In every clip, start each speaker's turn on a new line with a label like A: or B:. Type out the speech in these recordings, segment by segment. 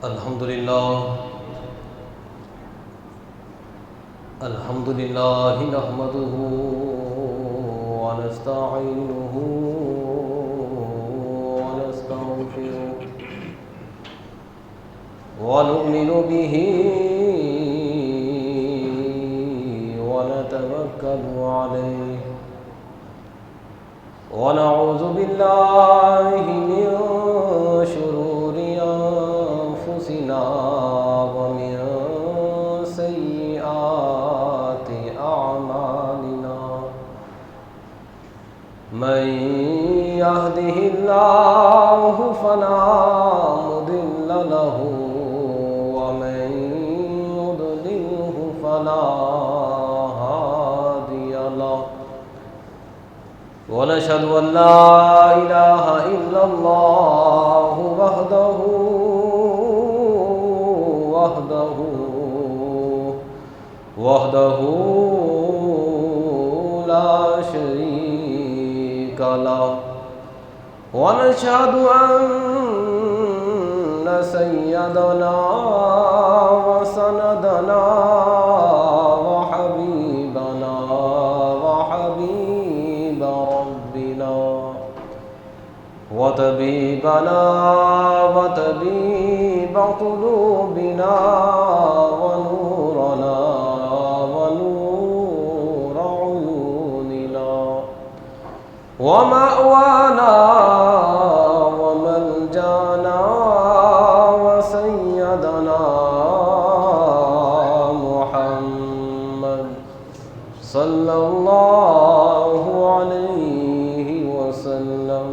A: الحمد لله نحمده ونستعينه ونستغفره ونؤمن به ونتوكل عليه ونعوذ بالله من شرور أنفسنا ومن سيئات أعمالنا من يهده الله فلا مضل له ومن يضلله فلا هادي له ونشهد أن لا إله إلا الله وحده لا شريك له ونشهد أن سيدنا وسندنا وحبيبنا وحبيب ربنا وطبيبنا وطبيب قلوبنا ونورنا ونور عيوننا ومأوانا وملجانا وسيدنا محمد صلى الله عليه وسلم.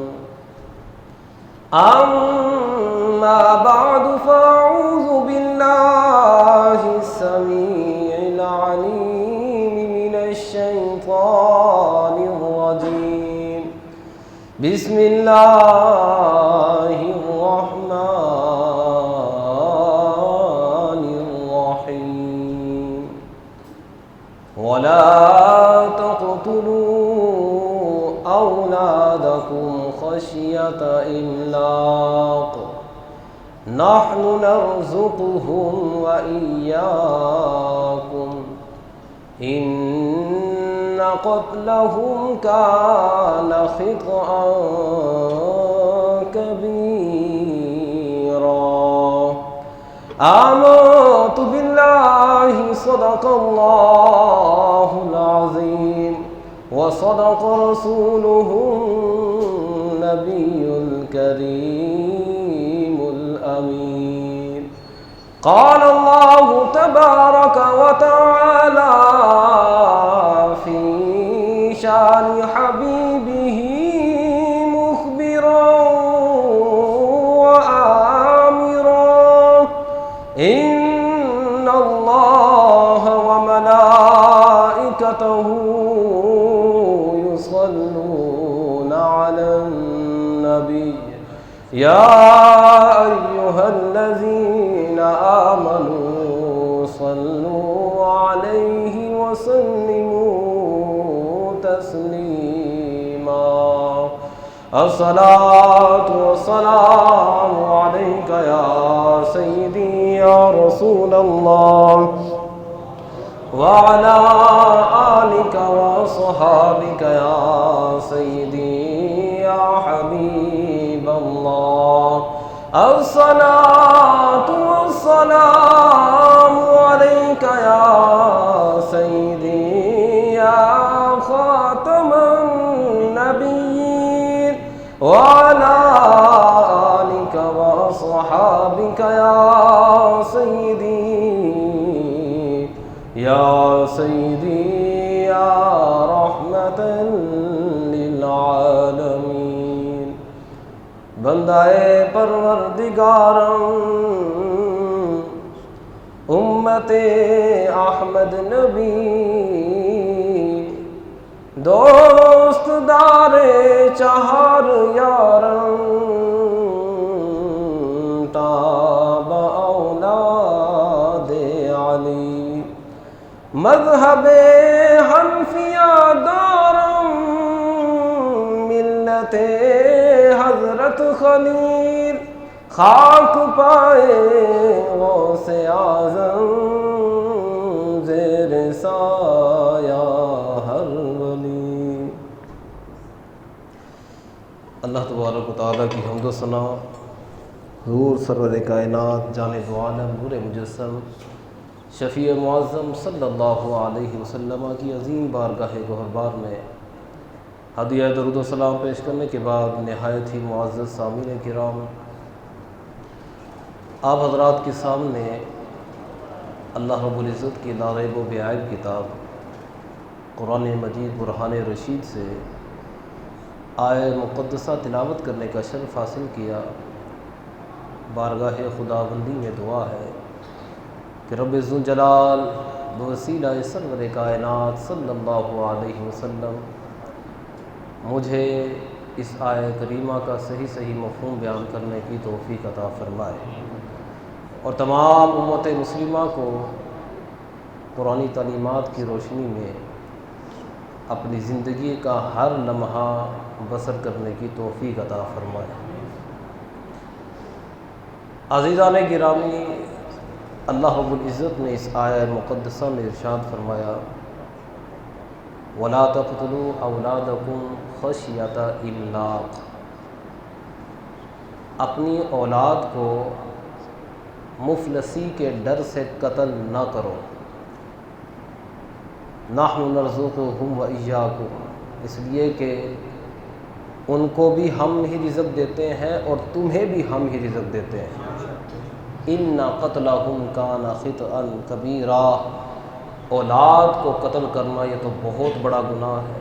A: أما بعد فأعوذ بالله السميع العليم من الشيطان الرجيم. بسم الله الرحمن الرحيم. ولا تقتلوا أولادكم خشية إملاق نحن نرزقهم وإياكم إن قتلهم كان خطأ كبيرا. آمنت بالله صدق الله العظيم وصدق رسوله النبي الكريم الأمين. قال الله تبارك وتعالى في شان حبيبه مخبرا وآمرا إن الله وملائكته يصلون على النبي يا أيها الذين آمنوا صلوا عليه وسلموا تسليما. الصلاة والسلام عليك يا سيدي يا رسول الله وعلى آلك وصحابك يا سيدي يا حبيب الله. الصلاة والسلام عليك يا سيدي يا خاتم النبيين وعلى آلك وصحابك يا سيدي يا رحمة للعالمين. بندہ پروردگارم امت احمد نبی دوست دار چہار یارم تاب اولاد علی مذہب حنفیہ دارم ملت حضرت خلیل خاک پائے غوث اعظم زیر سایہ ہر ولی۔ اللہ تبارک و تعالیٰ کی حمد و ثنا حضور سرور کائنات جانب عالم نور مجسم شفیع معظم صلی اللہ علیہ وسلم کی عظیم بارگاہ گہربار میں ہدیہ درود و سلام پیش کرنے کے بعد نہایت ہی معزز سامعین کرام، آپ حضرات کے سامنے اللہ رب العزت کی لا ریب و بے عیب کتاب قرآن مجید برہان رشید سے آیہ مقدسہ تلاوت کرنے کا شرف حاصل کیا۔ بارگاہ خداوندی میں دعا ہے کہ رب ذوالجلال بوسیلہ سرور کائنات صلی اللہ علیہ وسلم مجھے اس آیہ کریمہ کا صحیح مفہوم بیان کرنے کی توفیق عطا فرمائے، اور تمام امت مسلمہ کو قرآنی تعلیمات کی روشنی میں اپنی زندگی کا ہر لمحہ بسر کرنے کی توفیق عطا فرمائے۔ عزیزان گرامی، اللہ رب العزت نے اس آیہ مقدسہ میں ارشاد فرمایا وَلَا تَقْتُلُوا أَوْلَادَكُمْ خَشْيَةَ إِمْلَاقٍ، اپنی اولاد کو مفلسی کے ڈر سے قتل نہ کرو۔ نَحْنُ نَرْزُقُهُمْ وَإِيَّاكُمْ، اس لیے کہ ان کو بھی ہم ہی رزق دیتے ہیں اور تمہیں بھی ہم ہی رزق دیتے ہیں۔ إِنَّ قَتْلَهُمْ كَانَ خِطْئًا كَبِيرًا، اولاد کو قتل کرنا یہ تو بہت بڑا گناہ ہے۔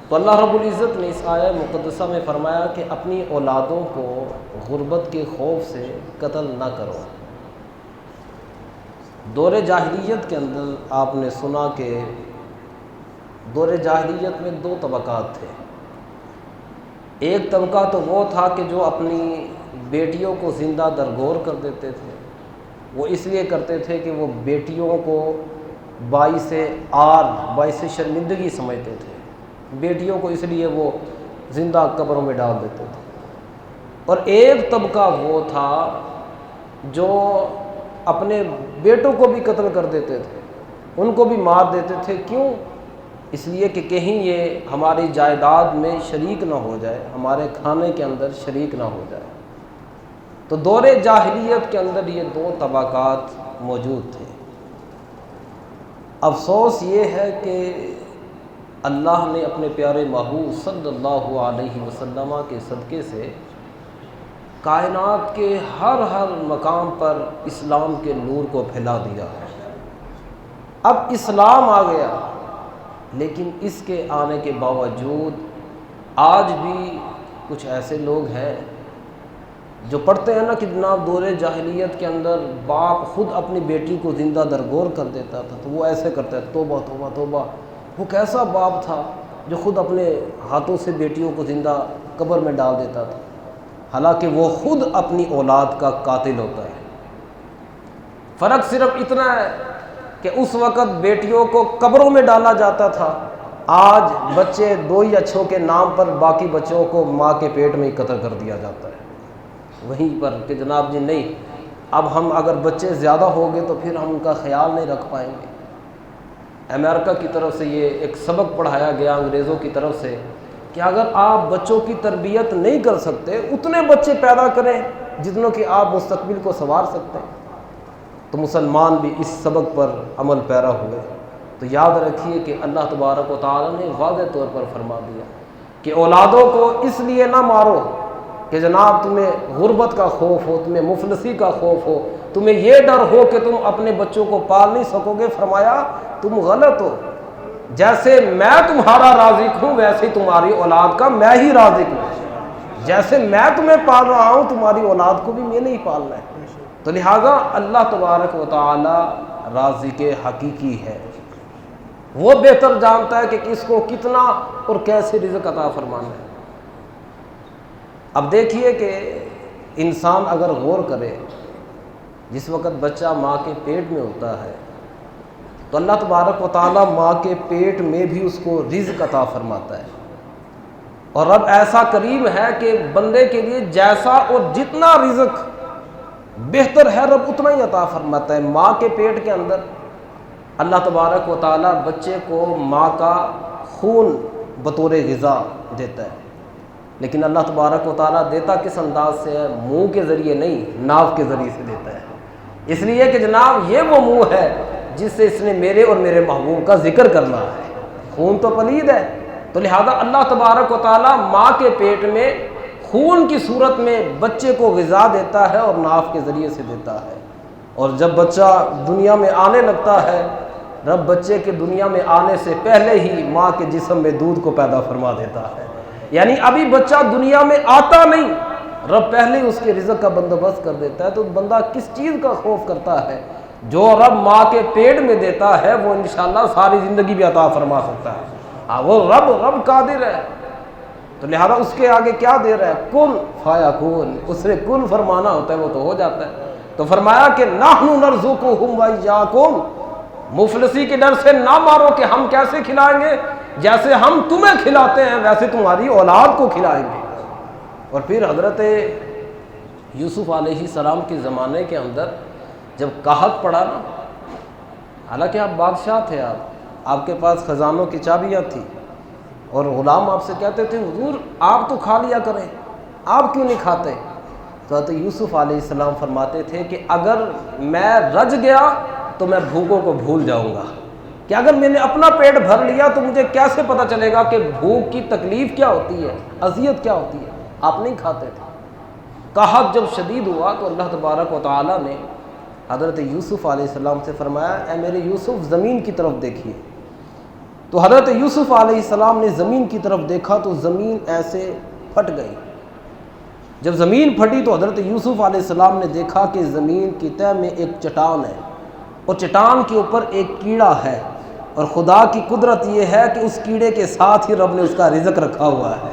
A: تو اللہ رب العزت نے اس آیہ مقدسہ میں فرمایا کہ اپنی اولادوں کو غربت کے خوف سے قتل نہ کرو۔ دور جاہلیت کے اندر آپ نے سنا کہ دور جاہلیت میں دو طبقات تھے۔ ایک طبقہ تو وہ تھا کہ جو اپنی بیٹیوں کو زندہ درگور کر دیتے تھے، وہ اس لیے کرتے تھے کہ وہ بیٹیوں کو باعث عار، باعث شرمندگی سمجھتے تھے، بیٹیوں کو اس لیے وہ زندہ قبروں میں ڈال دیتے تھے۔ اور ایک طبقہ وہ تھا جو اپنے بیٹوں کو بھی قتل کر دیتے تھے، ان کو بھی مار دیتے تھے۔ کیوں؟ اس لیے کہ کہیں یہ ہماری جائیداد میں شریک نہ ہو جائے، ہمارے کھانے کے اندر شریک نہ ہو جائے۔ تو دور جاہلیت کے اندر یہ دو طبقات موجود تھے۔ افسوس یہ ہے کہ اللہ نے اپنے پیارے محبوب صلی اللہ علیہ وسلم کے صدقے سے کائنات کے ہر مقام پر اسلام کے نور کو پھیلا دیا ہے۔ اب اسلام آ گیا، لیکن اس کے آنے کے باوجود آج بھی کچھ ایسے لوگ ہیں جو پڑھتے ہیں نا کہ جناب دور جاہلیت کے اندر باپ خود اپنی بیٹی کو زندہ درگور کر دیتا تھا، تو وہ ایسے کرتا ہے توبہ توبہ توبہ، وہ کیسا باپ تھا جو خود اپنے ہاتھوں سے بیٹیوں کو زندہ قبر میں ڈال دیتا تھا، حالانکہ وہ خود اپنی اولاد کا قاتل ہوتا ہے۔ فرق صرف اتنا ہے کہ اس وقت بیٹیوں کو قبروں میں ڈالا جاتا تھا، آج بچے دو یا چھو کے نام پر باقی بچوں کو ماں کے پیٹ میں ہی قتل کر دیا جاتا ہے وہیں پر کہ جناب جی نہیں، اب ہم اگر بچے زیادہ ہو گئے تو پھر ہم ان کا خیال نہیں رکھ پائیں گے۔ امریکہ کی طرف سے یہ ایک سبق پڑھایا گیا انگریزوں کی طرف سے کہ اگر آپ بچوں کی تربیت نہیں کر سکتے، اتنے بچے پیدا کریں جتنوں کہ آپ مستقبل کو سنوار سکتے ہیں۔ تو مسلمان بھی اس سبق پر عمل پیرا ہوئے۔ تو یاد رکھیے کہ اللہ تبارک و تعالی نے واضح طور پر فرما دیا کہ اولادوں کو اس لیے نہ مارو کہ جناب تمہیں غربت کا خوف ہو، تمہیں مفلسی کا خوف ہو، تمہیں یہ ڈر ہو کہ تم اپنے بچوں کو پال نہیں سکو گے۔ فرمایا تم غلط ہو، جیسے میں تمہارا رازق ہوں ویسے تمہاری اولاد کا میں ہی رازق ہوں، جیسے میں تمہیں پال رہا ہوں تمہاری اولاد کو بھی میں نے ہی پالنا ہے۔ تو لہٰذا اللہ تبارک و تعالی رازق حقیقی ہے، وہ بہتر جانتا ہے کہ کس کو کتنا اور کیسے رزق عطا فرمانا ہے۔ اب دیکھیے کہ انسان اگر غور کرے، جس وقت بچہ ماں کے پیٹ میں ہوتا ہے تو اللہ تبارک و تعالیٰ ماں کے پیٹ میں بھی اس کو رزق عطا فرماتا ہے۔ اور رب ایسا کریم ہے کہ بندے کے لیے جیسا اور جتنا رزق بہتر ہے رب اتنا ہی عطا فرماتا ہے۔ ماں کے پیٹ کے اندر اللہ تبارک و تعالیٰ بچے کو ماں کا خون بطور غذا دیتا ہے، لیکن اللہ تبارک و تعالیٰ دیتا کس انداز سے ہے؟ منہ کے ذریعے نہیں، ناف کے ذریعے سے دیتا ہے، اس لیے کہ جناب یہ وہ منہ ہے جس سے اس نے میرے اور میرے محبوب کا ذکر کرنا ہے۔ خون تو پلید ہے، تو لہذا اللہ تبارک و تعالیٰ ماں کے پیٹ میں خون کی صورت میں بچے کو غذا دیتا ہے اور ناف کے ذریعے سے دیتا ہے، اور جب بچہ دنیا میں آنے لگتا ہے رب بچے کے دنیا میں آنے سے پہلے ہی ماں کے جسم میں دودھ کو پیدا فرما دیتا ہے، یعنی ابھی بچہ دنیا میں آتا نہیں، رب پہلے ہی اس کے رزق کا بندوبست کر دیتا ہے۔ تو بندہ کس چیز کا خوف کرتا ہے؟ جو رب ماں کے پیٹ میں دیتا ہے وہ انشاءاللہ ساری زندگی بھی عطا فرما سکتا ہے، وہ رب قادر ہے، تو لہذا اس کے آگے کیا دے رہا ہے؟ کن فیکون، اس نے کن فرمانا ہوتا ہے وہ تو ہو جاتا ہے۔ تو فرمایا کہ نحن نرزقکم وایاکم، مفلسی کے ڈر سے نہ مارو کہ ہم کیسے کھلائیں گے، جیسے ہم تمہیں کھلاتے ہیں ویسے تمہاری اولاد کو کھلائیں گے۔ اور پھر حضرت یوسف علیہ السلام کے زمانے کے اندر جب قحط پڑا نا، حالانکہ آپ بادشاہ تھے، آپ کے پاس خزانوں کی چابیاں تھیں، اور غلام آپ سے کہتے تھے حضور آپ تو کھا لیا کریں، آپ کیوں نہیں کھاتے؟ تو حضرت یوسف علیہ السلام فرماتے تھے کہ اگر میں رج گیا تو میں بھوکوں کو بھول جاؤں گا، کہ اگر میں نے اپنا پیٹ بھر لیا تو مجھے کیسے پتہ چلے گا کہ بھوک کی تکلیف کیا ہوتی ہے، اذیت کیا ہوتی ہے۔ آپ نہیں کھاتے تھے۔ قحط جب شدید ہوا تو اللہ تبارک و تعالیٰ نے حضرت یوسف علیہ السلام سے فرمایا اے میرے یوسف زمین کی طرف دیکھیے۔ تو حضرت یوسف علیہ السلام نے زمین کی طرف دیکھا تو زمین ایسے پھٹ گئی۔ جب زمین پھٹی تو حضرت یوسف علیہ السلام نے دیکھا کہ زمین کی تہ میں ایک چٹان ہے، اور چٹان کے اوپر ایک کیڑا ہے، اور خدا کی قدرت یہ ہے کہ اس کیڑے کے ساتھ ہی رب نے اس کا رزق رکھا ہوا ہے۔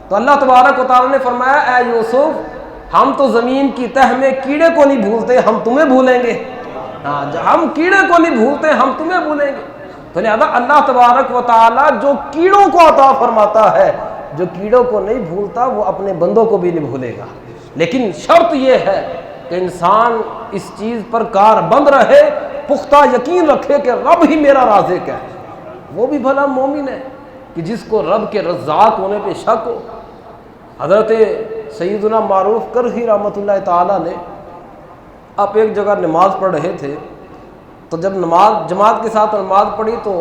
A: تو اللہ تبارک و تعالیٰ نے فرمایا اے یوسف ہم تو زمین کی تہ میں کیڑے کو نہیں بھولتے، ہم تمہیں بھولیں گے؟ ہم کیڑے کو نہیں بھولتے، ہم تمہیں بھولیں گے؟ تو لہذا اللہ تبارک و تعالیٰ جو کیڑوں کو عطا فرماتا ہے، جو کیڑوں کو نہیں بھولتا وہ اپنے بندوں کو بھی نہیں بھولے گا، لیکن شرط یہ ہے کہ انسان اس چیز پر کاربند رہے، پختہ یقین رکھے کہ رب ہی میرا رازق ہے۔ وہ بھی بھلا مومن ہے کہ جس کو رب کے رزاق ہونے پہ شک ہو۔ حضرت سیدنا معروف کرخی رحمۃ اللہ تعالیٰ نے آپ ایک جگہ نماز پڑھ رہے تھے، تو جب نماز جماعت کے ساتھ نماز پڑھی تو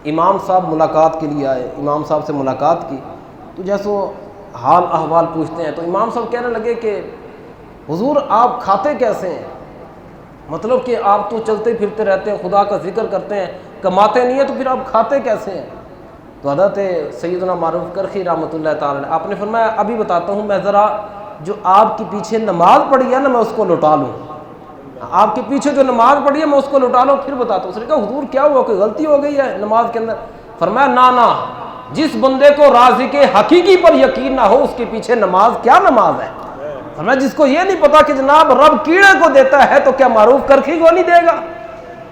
A: امام صاحب ملاقات کے لیے آئے، امام صاحب سے ملاقات کی، تو جیسے حال احوال پوچھتے ہیں تو امام صاحب کہنے لگے کہ حضور آپ کھاتے کیسے ہیں؟ مطلب کہ آپ تو چلتے پھرتے رہتے ہیں، خدا کا ذکر کرتے ہیں، کماتے نہیں ہیں، تو پھر آپ کھاتے کیسے ہیں؟ تو حضرت سیدنا معروف کرخی رحمۃ اللہ تعالیٰ نے آپ نے فرمایا ابھی بتاتا ہوں، میں ذرا جو آپ کے پیچھے نماز پڑھی ہے نا میں اس کو لوٹا لوں، آپ کے پیچھے جو نماز پڑھی ہے میں اس کو لوٹا لوں پھر بتاتا ہوں۔ اس نے کہا حضور کیا ہوا، کوئی غلطی ہو گئی ہے نماز کے اندر؟ فرمایا نا، جس بندے کو رازق حقیقی پر یقین نہ ہو اس کے پیچھے نماز کیا نماز ہے؟ فرمایا جس کو یہ نہیں پتا کہ جناب رب کیڑے کو دیتا ہے تو کیا معروف کرخی کو نہیں دے گا؟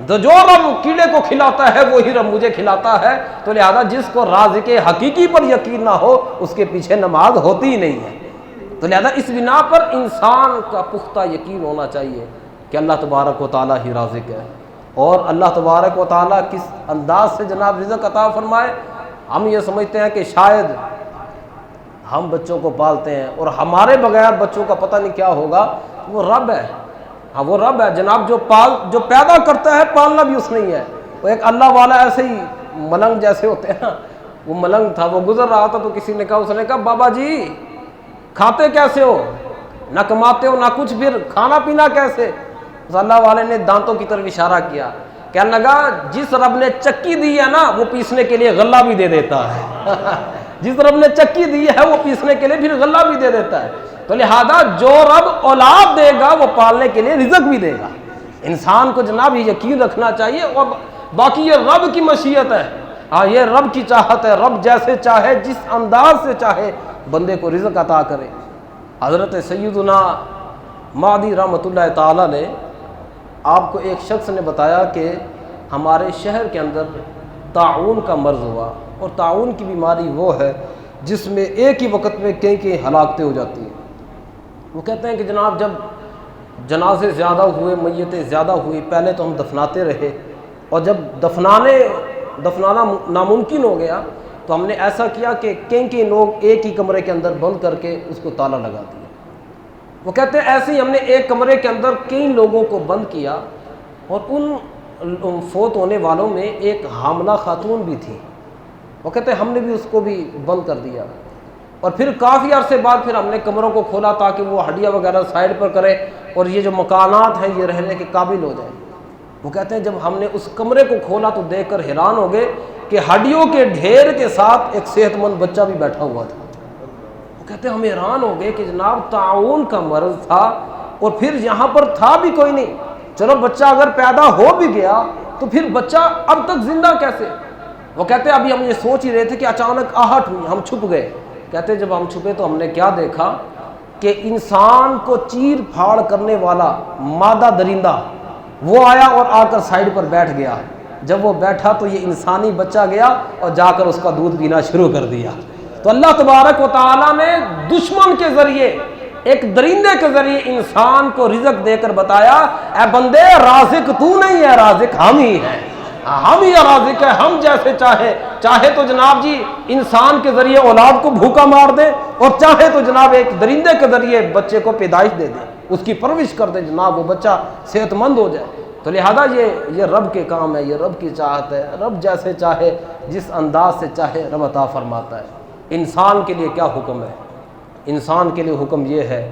A: تو جو رب کیڑے کو کھلاتا ہے وہی رب مجھے کھلاتا ہے، تو لہذا جس کو رازق حقیقی پر یقین نہ ہو اس کے پیچھے نماز ہوتی ہی نہیں ہے۔ تو لہذا اس بنا پر انسان کا پختہ یقین ہونا چاہیے کہ اللہ تبارک و تعالیٰ ہی رازق ہے، اور اللہ تبارک و تعالیٰ کس انداز سے جناب رزق عطا فرمائے۔ ہم یہ سمجھتے ہیں کہ شاید ہم بچوں کو پالتے ہیں اور ہمارے بغیر بچوں کا پتہ نہیں کیا ہوگا، وہ رب ہے، ہاں وہ رب ہے جناب، جو پیدا کرتا ہے پالنا بھی اس نے ہی ہے۔ وہ ایک اللہ والا ایسے ہی ملنگ جیسے ہوتے ہیں نا، وہ ملنگ تھا، وہ گزر رہا تھا تو کسی نے کہا، اس نے کہا بابا جی کھاتے کیسے ہو، نہ کماتے ہو نہ کچھ، پھر کھانا پینا کیسے؟ اس اللہ والے نے دانتوں کی طرف اشارہ کیا، کہنے لگا جس رب نے چکی دی ہے نا وہ پیسنے کے لیے غلہ بھی دے دیتا ہے جس رب نے چکی دی ہے وہ پیسنے کے لیے پھر غلہ بھی دے دیتا ہے۔ تو لہذا جو رب اولاد دے گا وہ پالنے کے لیے رزق بھی دے گا۔ انسان کو جناب یہ یقین رکھنا چاہیے، اور باقی یہ رب کی مشیت ہے، ہاں یہ رب کی چاہت ہے، رب جیسے چاہے جس انداز سے چاہے بندے کو رزق عطا کرے۔ حضرت سیدنا مہدی رحمۃ اللہ تعالیٰ نے آپ کو ایک شخص نے بتایا کہ ہمارے شہر کے اندر طاعون کا مرض ہوا، اور طاعون کی بیماری وہ ہے جس میں ایک ہی وقت میں کئی ہلاکتیں ہو جاتی ہیں۔ وہ کہتے ہیں کہ جناب جب جنازے زیادہ ہوئے، میتیں زیادہ ہوئی، پہلے تو ہم دفناتے رہے، اور جب دفنانا ناممکن ہو گیا تو ہم نے ایسا کیا کہ کئی لوگ ایک ہی کمرے کے اندر بند کر کے اس کو تالا لگا دیا۔ وہ کہتے ہیں ایسے ہی ہم نے ایک کمرے کے اندر کئی لوگوں کو بند کیا، اور ان فوت ہونے والوں میں ایک حاملہ خاتون بھی تھی۔ وہ کہتے ہیں ہم نے بھی اس کو بھی بند کر دیا، اور پھر کافی عرصے بعد پھر ہم نے کمروں کو کھولا تاکہ وہ ہڈیاں وغیرہ سائڈ پر کرے اور یہ جو مکانات ہیں یہ رہنے کے قابل ہو جائیں۔ وہ کہتے ہیں جب ہم نے اس کمرے کو کھولا تو دیکھ کر حیران ہو گئے کہ ہڈیوں کے ڈھیر کے ساتھ ایک صحت مند بچہ بھی بیٹھا ہوا تھا۔ وہ کہتے ہیں ہم حیران ہو گئے کہ جناب طاعون کا مرض تھا، اور پھر یہاں پر تھا بھی کوئی نہیں، چلو بچہ اگر پیدا ہو بھی گیا تو پھر بچہ اب تک زندہ کیسے؟ وہ کہتے ہیں ابھی ہم یہ سوچ ہی رہے تھے کہ اچانک آہٹ ہوئی، ہم چھپ گئے۔ کہتے ہیں جب ہم چھپے تو ہم نے کیا دیکھا کہ انسان کو چیر پھاڑ کرنے والا مادہ درندہ وہ آیا اور آ کر سائڈ پر بیٹھ گیا۔ جب وہ بیٹھا تو یہ انسانی بچہ گیا اور جا کر اس کا دودھ پینا شروع کر دیا۔ تو اللہ تبارک و تعالیٰ نے دشمن کے ذریعے، ایک درندے کے ذریعے انسان کو رزق دے کر بتایا، اے بندے رازق تو نہیں ہے، رازق ہم ہی ہیں، ہم ہی رازق ہے، ہم جیسے چاہے تو جناب جی انسان کے ذریعے اولاد کو بھوکا مار دے، اور چاہے تو جناب ایک درندے کے ذریعے بچے کو پیدائش دے دے، اس کی پرورش کر دے، جناب وہ بچہ صحت مند ہو جائے۔ تو لہذا یہ رب کے کام ہے، یہ رب کی چاہت ہے، رب جیسے چاہے، جس انداز سے چاہے رب عطا فرماتا ہے۔ انسان کے لیے کیا حکم ہے؟ انسان کے لیے حکم یہ ہے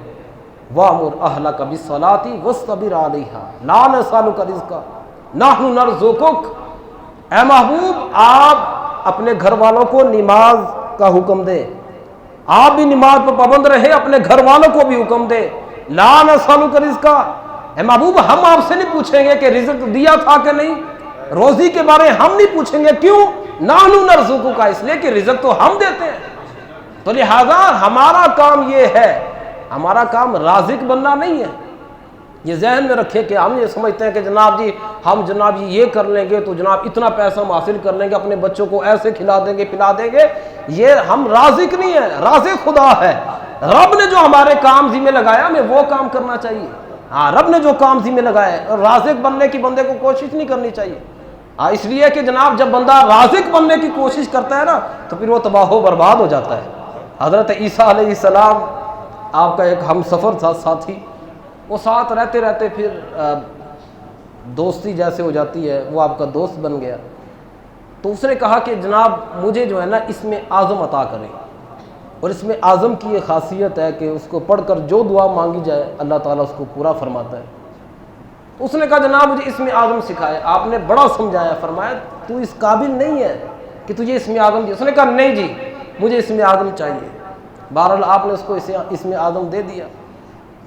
A: وَأْمُرْ أَهْلَكَ بِالصَّلَاةِ وَاصْطَبِرْ عَلَيْهَا لَا نَسْأَلُكَ رِزْقًا نَحْنُ نَرْزُقُكَ۔ اے محبوب آپ اپنے گھر والوں کو نماز کا حکم دے، آپ بھی نماز پر پابند رہے، اپنے گھر والوں کو بھی حکم دے، لا نسألک رزقا، اے محبوب ہم آپ سے نہیں پوچھیں گے کہ رزق دیا تھا کہ نہیں، روزی کے بارے ہم نہیں پوچھیں گے، کیوں؟ نحن نرزقک، اس لیے کہ رزق تو ہم دیتے ہیں۔ تو لہذا ہمارا کام یہ ہے، ہمارا کام رازق بننا نہیں ہے۔ یہ ذہن میں رکھے کہ ہم یہ سمجھتے ہیں کہ جناب جی ہم جناب جی یہ کر لیں گے تو جناب اتنا پیسہ ہم حاصل کر لیں گے، اپنے بچوں کو ایسے کھلا دیں گے پلا دیں گے، یہ ہم رازق نہیں ہیں، رازق خدا ہے۔ رب نے جو ہمارے کام ذمہ لگایا ہمیں وہ کام کرنا چاہیے۔ ہاں رب نے جو کام ذمہ لگایا ہے، رازق بننے کی بندے کو کوشش نہیں کرنی چاہیے۔ اس لیے کہ جناب جب بندہ رازق بننے کی کوشش کرتا ہے نا تو پھر وہ تباہ و برباد ہو جاتا ہے۔ حضرت عیسیٰ علیہ السلام آپ کا ایک ہم سفر تھا، ساتھی، وہ ساتھ رہتے رہتے پھر دوستی جیسے ہو جاتی ہے، وہ آپ کا دوست بن گیا۔ تو اس نے کہا کہ جناب مجھے جو ہے نا اس میں اعظم عطا کریں، اور اس میں اعظم کی یہ خاصیت ہے کہ اس کو پڑھ کر جو دعا مانگی جائے اللہ تعالیٰ اس کو پورا فرماتا ہے۔ اس نے کہا جناب مجھے اس میں اعظم سکھائے۔ آپ نے بڑا سمجھایا، فرمایا تو اس قابل نہیں ہے کہ تجھے اس میں اعظم دی۔ اس نے کہا نہیں جی مجھے اس میں اعظم چاہیے۔ بہرحال آپ نے اس کو اس میں اعظم دے دیا۔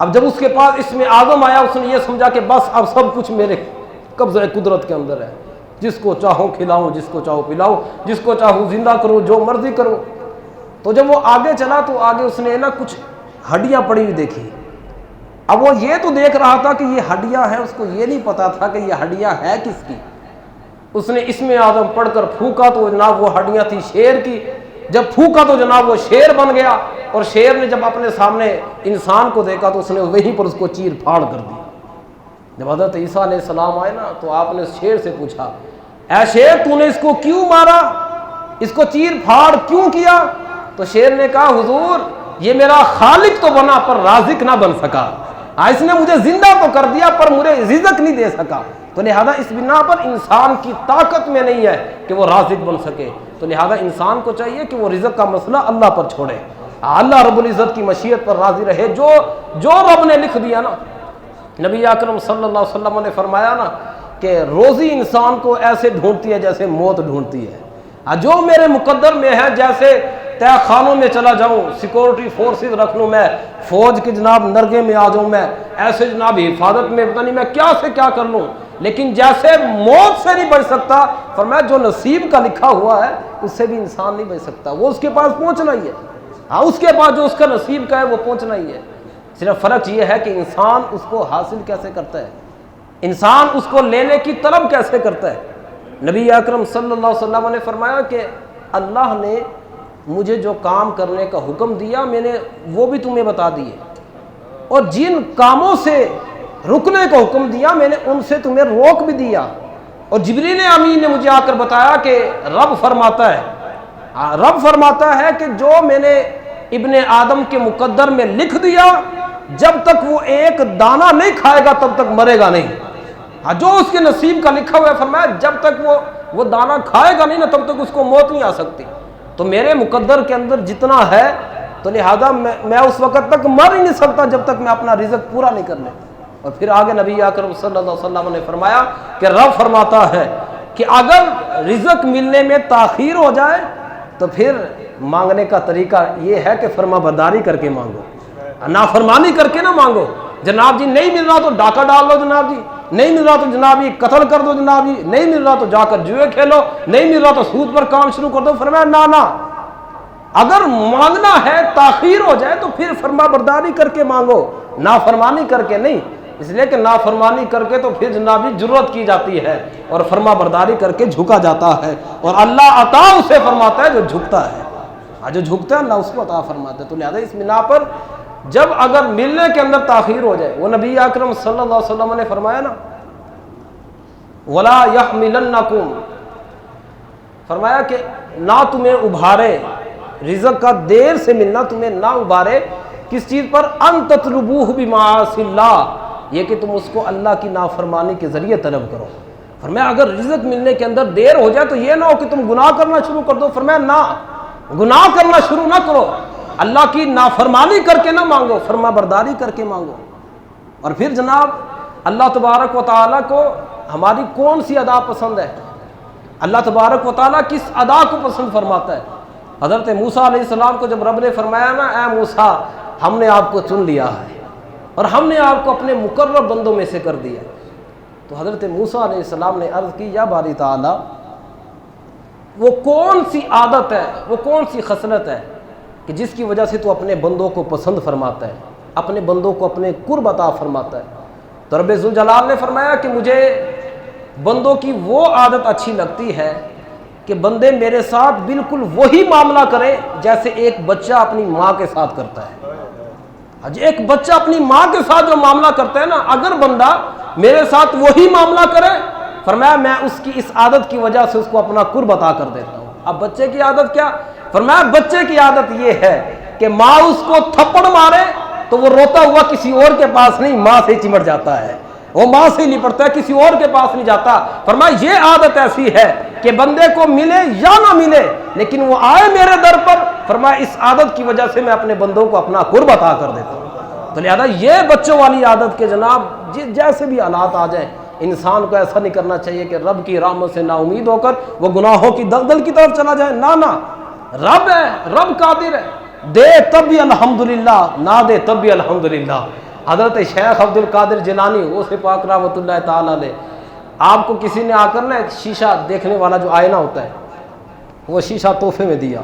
A: اب جب اس کے پاس اس میں اعظم آیا، اس نے یہ سمجھا کہ بس اب سب کچھ میرے قبضہ قدرت کے اندر ہے، جس کو چاہوں کھلاؤں، جس کو چاہوں پلاؤں، جس کو چاہوں زندہ کروں، جو مرضی کروں۔ تو جب وہ آگے چلا تو آگے اس نے نا کچھ ہڈیاں پڑی ہوئی دیکھی۔ اب وہ یہ تو دیکھ رہا تھا کہ یہ ہڈیاں ہیں، اس کو یہ نہیں پتا تھا کہ یہ ہڈیاں ہے کس کی۔ اس نے اس میں اعظم پڑھ کر پھونکا تو جناب وہ ہڈیاں تھی شیر کی۔ جب پھونکا تو جناب وہ شیر بن گیا، اور شیر نے جب اپنے سامنے انسان کو دیکھا تو اس نے وہیں پر اس کو چیر پھاڑ کر دی۔ جب حضرت عیسیٰ علیہ السلام آئے نا تو آپ نے اس شیر سے پوچھا اے شیر تو نے اس کو کیوں مارا، اس کو چیر پھاڑ کیوں کیا؟ تو شیر نے کہا حضور یہ میرا خالق تو بنا پر رازق نہ بن سکا، اس نے مجھے زندہ تو کر دیا پر مجھے رزق نہیں دے سکا۔ تو لہذا اس بنا پر انسان کی طاقت میں نہیں ہے کہ وہ رازق بن سکے۔ تو لہذا انسان کو چاہیے کہ وہ رزق کا مسئلہ اللہ پر چھوڑے، اللہ رب العزت کی مشیت پر راضی رہے۔ جو رب نے لکھ دیا نا، نبی اکرم صلی اللہ علیہ وسلم نے فرمایا نا کہ روزی انسان کو ایسے ڈھونڈتی ہے جیسے موت ڈھونڈتی ہے۔ جو میرے مقدر میں ہے، جیسے تہ خانوں میں چلا جاؤں، سیکورٹی فورسز رکھ لوں، میں فوج کے جناب نرگے میں آ جاؤں، میں ایسے جناب حفاظت میں پتہ نہیں میں کیا سے کیا کر لوں، لیکن جیسے موت سے نہیں بچ سکتا، فرمایا جو نصیب کا لکھا ہوا ہے اس سے بھی انسان نہیں بچ سکتا، وہ اس کے پاس پہنچنا ہی ہے۔ اس کے پاس جو اس کا نصیب کا ہے وہ پہنچنا ہی ہے۔ صرف فرق یہ ہے کہ انسان اس کو حاصل کیسے کرتا ہے، انسان اس کو لینے کی طلب کیسے کرتا ہے۔ نبی اکرم صلی اللہ علیہ وسلم نے فرمایا کہ اللہ نے مجھے جو کام کرنے کا حکم دیا میں نے وہ بھی تمہیں بتا دیے، اور جن کاموں سے رکنے کا حکم دیا میں نے ان سے تمہیں روک بھی دیا۔ اور جبریل امین نے مجھے آ کر بتایا کہ رب فرماتا ہے کہ جو میں نے ابن آدم کے مقدر میں لکھ دیا، جب تک وہ ایک دانہ نہیں کھائے گا تب تک مرے گا نہیں۔ جو اس کے نصیب کا لکھا ہوا ہے، فرمایا جب تک وہ دانہ کھائے گا نہیں نا تب تک اس کو موت نہیں آ سکتی۔ تو میرے مقدر کے اندر جتنا ہے تو لہذا میں اس وقت تک مر ہی نہیں سکتا جب تک میں اپنا رزق پورا نہیں کر لے۔ اور پھر آگے نبی اکرم صلی اللہ علیہ وسلم نے فرمایا کہ رب فرماتا ہے کہ اگر رزق ملنے میں تاخیر ہو جائے تو پھر مانگنے کا طریقہ یہ ہے کہ فرما برداری کر کے مانگو، نافرمانی کر کے نہ مانگو۔ جناب جی نہیں مل رہا تو ڈاکہ ڈال لو، جناب جی نہیں مل رہا تو جناب جی قتل کر دو، جناب جی نہیں مل رہا تو جا کر جوئے کھیلو، نہیں مل رہا تو سود پر کام شروع کر دو۔ فرمایا نہ، اگر مانگنا ہے تاخیر ہو جائے تو پھر فرما برداری کر کے مانگو، نافرمانی کر کے نہیں۔ اس لیے کہ نافرمانی کر کے تو پھر جناب جی جرات کی جاتی ہے، اور فرما برداری کر کے جھکا جاتا ہے، اور اللہ عطا اسے فرماتا ہے جو جھکتا ہے۔ جو جھکتا ہے اللہ اس کو عطا فرماتا ہے۔ تو لہذا اس بنا پر جب اگر ملنے کے اندر تاخیر ہو جائے، وہ نبی اکرم صلی اللہ علیہ وسلم نے فرمایا نا وَلَا يَحْمِلَنَّكُمْ، فرمایا کہ نہ تمہیں ابھارے، رزق کا دیر سے ملنا تمہیں نہ ابھارے کس چیز پر، ان تطلبوہ بمعاصی اللہ، یہ کہ تم اس کو اللہ کی نافرمانی کے ذریعے طلب کرو۔ فرمایا اگر رزق ملنے کے اندر دیر ہو جائے تو یہ نہ ہو کہ تم گناہ کرنا شروع کر دو۔ فرمایا نہ، گناہ کرنا شروع نہ کرو، اللہ کی نافرمانی کر کے نہ مانگو، فرما برداری کر کے مانگو۔ اور پھر جناب اللہ تبارک و تعالیٰ کو ہماری کون سی ادا پسند ہے؟ اللہ تبارک و تعالیٰ کس ادا کو پسند فرماتا ہے؟ حضرت موسیٰ علیہ السلام کو جب رب نے فرمایا نا اے موسیٰ ہم نے آپ کو چن لیا ہے اور ہم نے آپ کو اپنے مقرب بندوں میں سے کر دیا، تو حضرت موسیٰ علیہ السلام نے عرض کی یا باری تعالیٰ وہ کون سی عادت ہے، وہ کون سی خصلت ہے کہ جس کی وجہ سے تو اپنے بندوں کو پسند فرماتا ہے، اپنے بندوں کو اپنے قرب عطا فرماتا ہے؟ تو رب ذوالجلال نے فرمایا کہ مجھے بندوں کی وہ عادت اچھی لگتی ہے کہ بندے میرے ساتھ بالکل وہی معاملہ کرے جیسے ایک بچہ اپنی ماں کے ساتھ کرتا ہے۔ ایک بچہ اپنی ماں کے ساتھ جو معاملہ کرتا ہے نا، اگر بندہ میرے ساتھ وہی معاملہ کرے، فرمایا میں اس کی اس عادت کی وجہ سے اس کو اپنا قرب عطا کر دیتا ہوں۔ اب بچے کی عادت کیا؟ فرمایا بچے کی عادت یہ ہے کہ ماں اس کو تھپڑ مارے تو وہ روتا ہوا کسی اور کے پاس نہیں، ماں سے چمٹ جاتا ہے، وہ ماں سے ہی لپٹتا ہے، کسی اور کے پاس نہیں جاتا۔ فرمایا یہ عادت ایسی ہے کہ بندے کو ملے یا نہ ملے لیکن وہ آئے میرے در پر، فرمایا اس عادت کی وجہ سے میں اپنے بندوں کو اپنا قرب عطا کر دیتا ہوں۔ تو لہذا یہ بچوں والی عادت کے جناب جیسے بھی حالات آ جائیں، انسان کو ایسا نہیں کرنا چاہیے کہ رب کی رحمت سے نا امید ہو کر وہ گناہوں کی دلدل کی طرف چلا جائے۔ نہ، رب ہے، رب قادر ہے، دے تب بھی الحمدللہ، نہ دے تب بھی الحمدللہ۔ حضرت شیخ عبد القادر جیلانی غوث پاک رحمۃ اللہ تعالی علیہ، آپ کو کسی نے آ کر نا ایک شیشہ دیکھنے والا جو آئینہ ہوتا ہے وہ شیشہ تحفے میں دیا،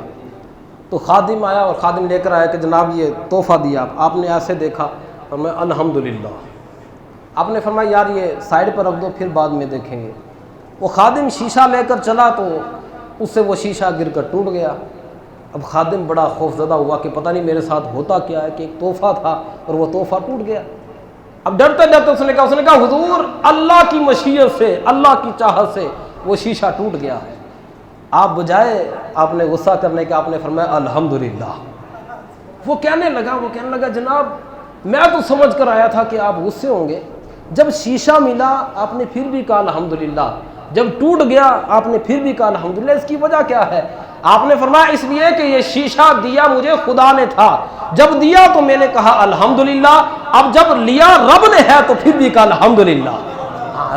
A: تو خادم آیا اور خادم لے کر آیا کہ جناب یہ تحفہ دیا، آپ نے ایسے دیکھا اور میں الحمدللہ، آپ نے فرمایا یار یہ سائڈ پر رکھ دو پھر بعد میں دیکھیں گے۔ وہ خادم شیشہ لے کر چلا تو اس سے وہ شیشہ گر کر ٹوٹ گیا۔ اب خادم بڑا خوف زدہ ہوا کہ پتہ نہیں میرے ساتھ ہوتا کیا ہے، کہ ایک تحفہ تھا اور وہ تحفہ ٹوٹ گیا۔ اب ڈرتے ڈرتے اس نے کہا حضور اللہ کی مشیت سے، اللہ کی چاہت سے وہ شیشہ ٹوٹ گیا ہے۔ آپ بجائے آپ نے غصہ کرنے کے آپ نے فرمایا الحمدللہ۔ وہ کہنے لگا جناب میں تو سمجھ کر آیا تھا کہ آپ غصے ہوں گے، جب شیشہ ملا آپ نے پھر بھی کہا الحمدللہ، جب ٹوٹ گیا آپ نے پھر بھی کہا الحمدللہ، اس کی وجہ کیا ہے؟ آپ نے فرمایا اس لیے کہ یہ شیشہ دیا مجھے خدا نے تھا، جب دیا تو میں نے کہا الحمدللہ، اب جب لیا رب نے ہے تو پھر بھی کہا الحمدللہ۔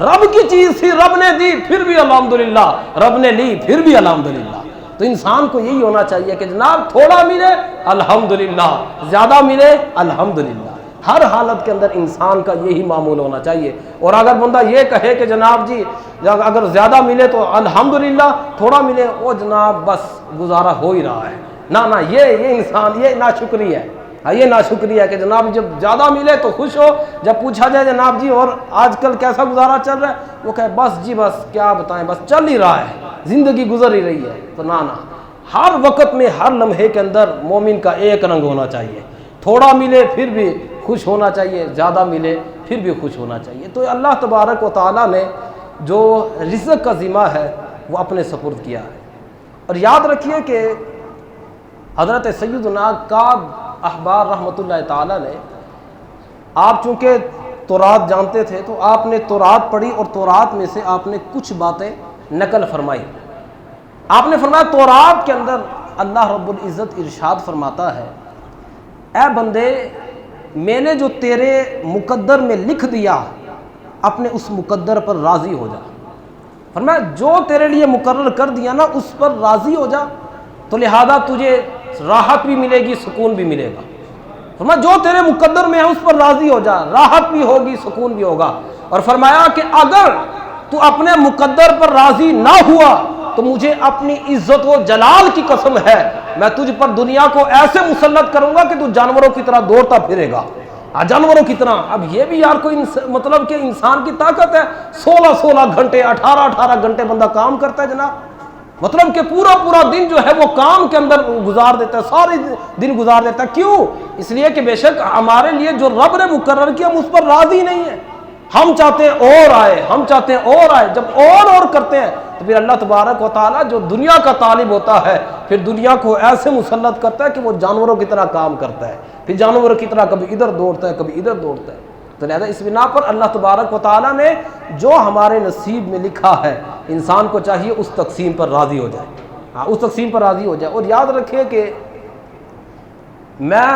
A: رب کی چیز تھی، رب نے دی پھر بھی الحمدللہ، رب نے لی پھر بھی الحمدللہ۔ تو انسان کو یہی ہونا چاہیے کہ جناب تھوڑا ملے الحمدللہ، زیادہ ملے الحمدللہ، ہر حالت کے اندر انسان کا یہی معمول ہونا چاہیے۔ اور اگر بندہ یہ کہے کہ جناب جی اگر زیادہ ملے تو الحمدللہ، تھوڑا ملے وہ جناب بس گزارا ہو ہی رہا ہے، نہ یہ انسان یہ ناشکری ہے، یہ ناشکری ہے کہ جناب جب زیادہ ملے تو خوش ہو، جب پوچھا جائے جناب جی اور آج کل کیسا گزارا چل رہا ہے، وہ کہے بس جی بس کیا بتائیں، بس چل ہی رہا ہے، زندگی گزر ہی رہی ہے۔ تو نہ ہر وقت میں ہر لمحے کے اندر مومن کا ایک رنگ ہونا چاہیے، تھوڑا ملے پھر بھی خوش ہونا چاہیے، زیادہ ملے پھر بھی خوش ہونا چاہیے۔ تو اللہ تبارک و تعالیٰ نے جو رزق کا ذمہ ہے وہ اپنے سپرد کیا ہے۔ اور یاد رکھیے کہ حضرت سیدنا کعب احبار رحمۃ اللہ تعالیٰ نے، آپ چونکہ تورات جانتے تھے تو آپ نے تورات پڑھی اور تورات میں سے آپ نے کچھ باتیں نقل فرمائی۔ آپ نے فرمایا تورات کے اندر اللہ رب العزت ارشاد فرماتا ہے، اے بندے میں نے جو تیرے مقدر میں لکھ دیا اپنے اس مقدر پر راضی ہو جا۔ فرمایا جو تیرے لیے مقرر کر دیا نا اس پر راضی ہو جا، تو لہذا تجھے راحت بھی ملے گی، سکون بھی ملے گا۔ فرمایا جو تیرے مقدر میں ہے اس پر راضی ہو جا، راحت بھی ہوگی، سکون بھی ہوگا۔ اور فرمایا کہ اگر تو اپنے مقدر پر راضی نہ ہوا تو مجھے اپنی عزت و جلال کی قسم ہے میں تجھ پر دنیا کو ایسے مسلط کروں گا کہ تو جانوروں کی طرح دوڑتا پھرے گا، جانوروں کی طرح۔ اب یہ بھی یار کوئی مطلب کہ انسان کی طاقت ہے، 16 گھنٹے 18 گھنٹے بندہ کام کرتا ہے جناب، مطلب کہ پورا دن جو ہے وہ کام کے اندر گزار دیتا ہے، سارے دن گزار دیتا ہے۔ کیوں؟ اس لیے کہ بے شک ہمارے لیے جو رب نے مقرر کیا ہم اس پر راضی نہیں ہیں، ہم چاہتے ہیں اور آئے، ہم چاہتے ہیں اور آئے۔ جب اور کرتے ہیں تو پھر اللہ تبارک و تعالیٰ جو دنیا کا طالب ہوتا ہے پھر دنیا کو ایسے مسلط کرتا ہے کہ وہ جانوروں کی طرح کام کرتا ہے، پھر جانوروں کی طرح کبھی ادھر دوڑتا ہے کبھی ادھر دوڑتا ہے۔ تو لہذا اس بنا پر اللہ تبارک و تعالیٰ نے جو ہمارے نصیب میں لکھا ہے انسان کو چاہیے اس تقسیم پر راضی ہو جائے، اس تقسیم پر راضی ہو جائے۔ اور یاد رکھے کہ میں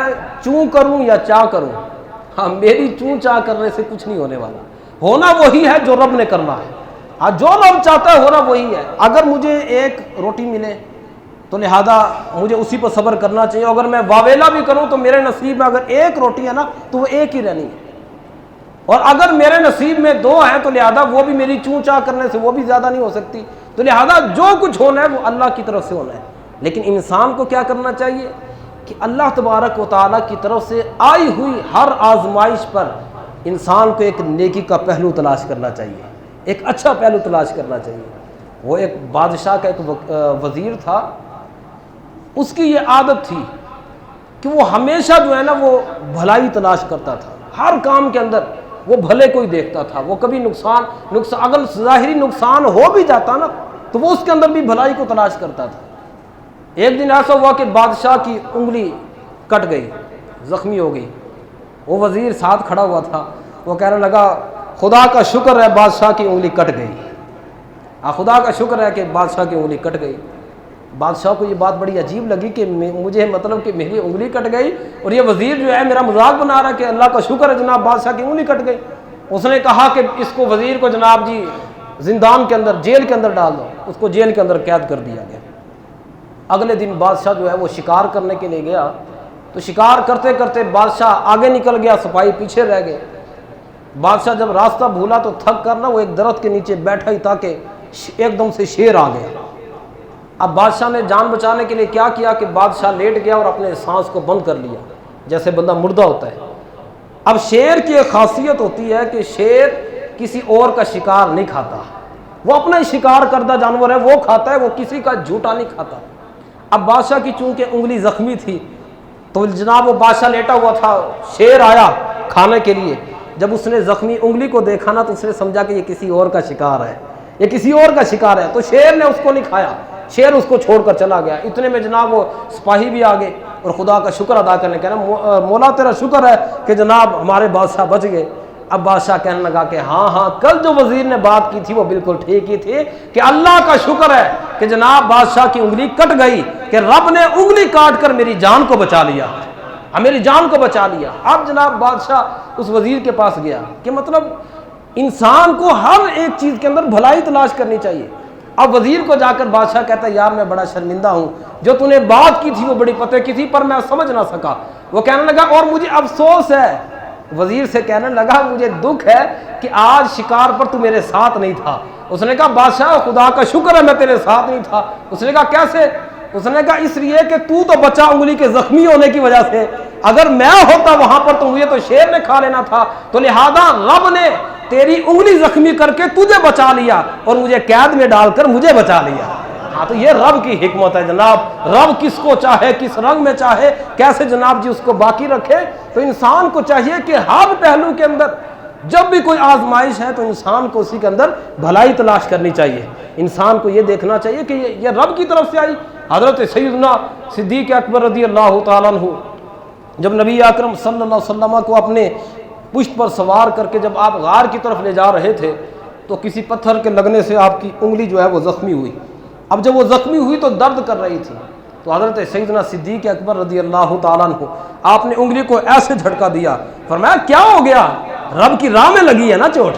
A: چوں کروں یا چا کروں، میری چوں چا کرنے سے کچھ نہیں ہونے والا، ہونا وہی ہے جو رب نے کرنا ہے، جو رب چاہتا ہے ہونا وہی ہے۔ اگر مجھے ایک روٹی ملے تو لہذا مجھے اسی پر صبر کرنا چاہیے، اگر میں واویلا بھی کروں تو میرے نصیب میں اگر ایک روٹی ہے نا تو وہ ایک ہی رہنی ہے، اور اگر میرے نصیب میں 2 ہیں تو لہذا وہ بھی میری چوں چاہ کرنے سے وہ بھی زیادہ نہیں ہو سکتی۔ تو لہذا جو کچھ ہونا ہے وہ اللہ کی طرف سے ہونا ہے۔ لیکن انسان کو کیا کرنا چاہیے کہ اللہ تبارک و تعالیٰ کی طرف سے آئی ہوئی ہر آزمائش پر انسان کو ایک نیکی کا پہلو تلاش کرنا چاہیے، ایک اچھا پہلو تلاش کرنا چاہیے۔ وہ ایک بادشاہ کا ایک وزیر تھا، اس کی یہ عادت تھی کہ وہ ہمیشہ جو ہے نا وہ بھلائی تلاش کرتا تھا، ہر کام کے اندر وہ بھلے کو ہی دیکھتا تھا، وہ کبھی نقصان اگر ظاہری نقصان ہو بھی جاتا نا تو وہ اس کے اندر بھی بھلائی کو تلاش کرتا تھا۔ ایک دن ایسا ہوا کہ بادشاہ کی انگلی کٹ گئی، زخمی ہو گئی، وہ وزیر ساتھ کھڑا ہوا تھا، وہ کہنے لگا خدا کا شکر ہے بادشاہ کی انگلی کٹ گئی، خدا کا شکر ہے کہ بادشاہ کی انگلی کٹ گئی۔ بادشاہ کو یہ بات بڑی عجیب لگی کہ مجھے مطلب کہ میری انگلی کٹ گئی اور یہ وزیر جو ہے میرا مذاق بنا رہا ہے کہ اللہ کا شکر ہے جناب بادشاہ کی انگلی کٹ گئی۔ اس نے کہا کہ اس کو وزیر کو جناب جی زندان کے اندر جیل کے اندر ڈال دو، اس کو جیل کے اندر قید کر دیا گیا۔ اگلے دن بادشاہ جو ہے وہ شکار کرنے کے لیے گیا، تو شکار کرتے کرتے بادشاہ آگے نکل گیا، سپاہی پیچھے رہ گئے۔ بادشاہ جب راستہ بھولا تو تھک کر نا وہ ایک درخت کے نیچے بیٹھا ہی تھا کہ ایک دم سے شیر آ گیا۔ اب بادشاہ نے جان بچانے کے لیے کیا کیا کہ بادشاہ لیٹ گیا اور اپنے سانس کو بند کر لیا جیسے بندہ مردہ ہوتا ہے۔ اب شیر کی ایک خاصیت ہوتی ہے کہ شیر کسی اور کا شکار نہیں کھاتا، وہ اپنا ہی شکار کردہ جانور ہے وہ کھاتا ہے، وہ کسی کا جھوٹا نہیں کھاتا۔ اب بادشاہ کی چونکہ انگلی زخمی تھی تو جناب وہ بادشاہ لیٹا ہوا تھا، شیر آیا کھانے کے لیے، جب اس نے زخمی انگلی کو دیکھا نا تو اس نے سمجھا کہ یہ کسی اور کا شکار ہے، یہ کسی اور کا شکار ہے، تو شیر نے اس کو نہیں کھایا، شیر اس کو چھوڑ کر چلا گیا۔ اتنے میں جناب وہ سپاہی بھی آ گئے اور خدا کا شکر ادا کرنے کہنا مولا تیرا شکر ہے کہ جناب ہمارے بادشاہ بچ گئے۔ اب بادشاہ کہنے لگا کہ ہاں کل جو وزیر نے بات کی تھی وہ بالکل ٹھیک ہی تھی کہ اللہ کا شکر ہے کہ جناب بادشاہ کی انگلی کٹ گئی، کہ رب نے انگلی کاٹ کر میری جان کو بچا لیا، میری جان کو بچا لیا۔ اب جناب بادشاہ اس وزیر کے پاس گیا کہ مطلب انسان کو ہر ایک چیز کے اندر بھلائی تلاش کرنی چاہیے۔ اب وزیر کو جا کر بادشاہ کہتا ہے یار میں بڑا شرمندہ ہوں، جو تو نے بات کی تھی وہ بڑی پتے کی تھی پر میں سمجھ نہ سکا۔ وہ کہنے لگا اور مجھے افسوس ہے، وزیر سے کہنے لگا مجھے دکھ ہے کہ آج شکار پر تو میرے ساتھ نہیں تھا۔ اس نے کہا بادشاہ خدا کا شکر ہے میں تیرے ساتھ نہیں تھا۔ اس نے کہا کیسے؟ اس نے کہا اس لیے کہ تو بچا انگلی کے زخمی ہونے کی وجہ سے، اگر میں ہوتا وہاں پر تو مجھے تو شیر نے کھا لینا تھا، تو لہذا رب نے تیری انگلی زخمی کر کے تجھے بچا لیا اور مجھے قید میں ڈال کر مجھے بچا لیا۔ تو یہ رب کی حکمت ہے جناب، رب کس کو چاہے کس رنگ میں چاہے کیسے جناب جی اس کو باقی رکھے۔ تو انسان کو چاہیے کہ ہر پہلو کے اندر جب بھی کوئی آزمائش ہے تو انسان کو اسی کے اندر بھلائی تلاش کرنی چاہیے، انسان کو یہ دیکھنا چاہیے کہ یہ رب کی طرف سے آئی۔ حضرت سیدنا صدیق اکبر رضی اللہ تعالیٰ عنہ جب نبی اکرم صلی اللہ علیہ وسلم کو اپنے پشت پر سوار کر کے جب آپ غار کی طرف لے جا رہے تھے تو کسی پتھر کے لگنے سے آپ کی انگلی جو ہے وہ زخمی ہوئی۔ اب جب وہ زخمی ہوئی تو درد کر رہی تھی، تو حضرت سیدنا صدیق اکبر رضی اللہ تعالیٰ عنہ آپ نے انگلی کو ایسے جھٹکا دیا، فرمایا کیا ہو گیا؟ رب کی راہ میں لگی ہے نا چوٹ،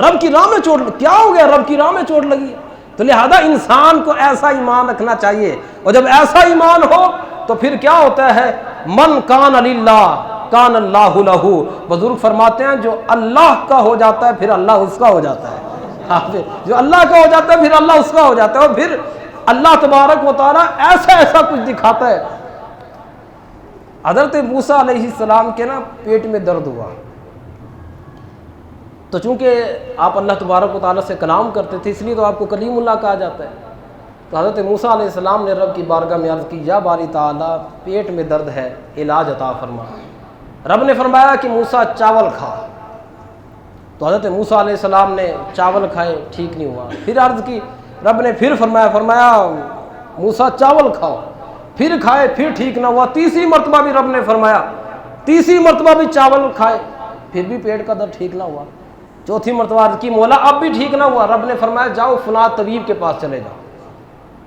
A: رب کی راہ میں چوٹ، کیا ہو گیا؟ رب کی راہ میں چوٹ لگی ہے۔ تو لہذا انسان کو ایسا ایمان رکھنا چاہیے، اور جب ایسا ایمان ہو تو پھر کیا ہوتا ہے؟ من کان للہ کان اللہ لہ، بزرگ فرماتے ہیں جو اللہ کا ہو جاتا ہے پھر اللہ اس کا ہو جاتا ہے، جو اللہ کا ہو جاتا ہے پھر اللہ اس کا ہو جاتا ہے، اور پھر اللہ تبارک و تعالیٰ ایسا کچھ دکھاتا ہے۔ حضرت موسیٰ علیہ السلام کے نا پیٹ میں درد ہوا، تو چونکہ آپ اللہ تبارک و تعالیٰ سے کلام کرتے تھے اس لیے تو آپ کو کلیم اللہ کہا جاتا ہے۔ تو حضرت موسیٰ علیہ السلام نے رب کی بارگاہ میں عرض کی، یا باری تعالیٰ پیٹ میں درد ہے، علاج عطا فرما۔ رب نے فرمایا کہ موسیٰ چاول کھا، تو حضرت موسیٰ علیہ السلام نے چاول کھائے، ٹھیک نہیں ہوا۔ پھر عرض کی، رب نے پھر فرمایا موسیٰ چاول کھاؤ، پھر کھائے، پھر ٹھیک نہ ہوا۔ تیسری مرتبہ بھی رب نے فرمایا، تیسری مرتبہ بھی چاول کھائے، پھر بھی پیٹ کا درد ٹھیک نہ ہوا۔ چوتھی مرتبہ عرض کی، مولا اب بھی ٹھیک نہ ہوا۔ رب نے فرمایا جاؤ فلاں طبیب کے پاس چلے جاؤ۔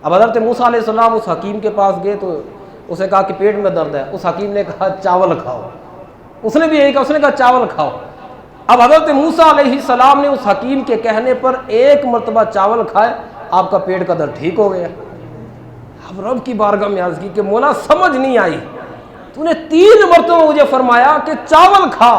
A: اب حضرت موسیٰ علیہ السلام اس حکیم کے پاس گئے تو اسے کہا کہ پیٹ میں درد ہے، اس حکیم نے کہا چاول کھاؤ، اس نے بھی یہی کہا، اس نے کہا چاول کھاؤ۔ اب حضرت موسیٰ علیہ السلام نے اس حکیم کے کہنے پر ایک مرتبہ چاول کھائے، آپ کا پیٹ کا درد ٹھیک ہو گیا۔ اب رب کی بارگاہ میں عرض کی کہ مولا سمجھ نہیں آئی، تو نے 3 مرتبہ مجھے فرمایا کہ چاول کھا،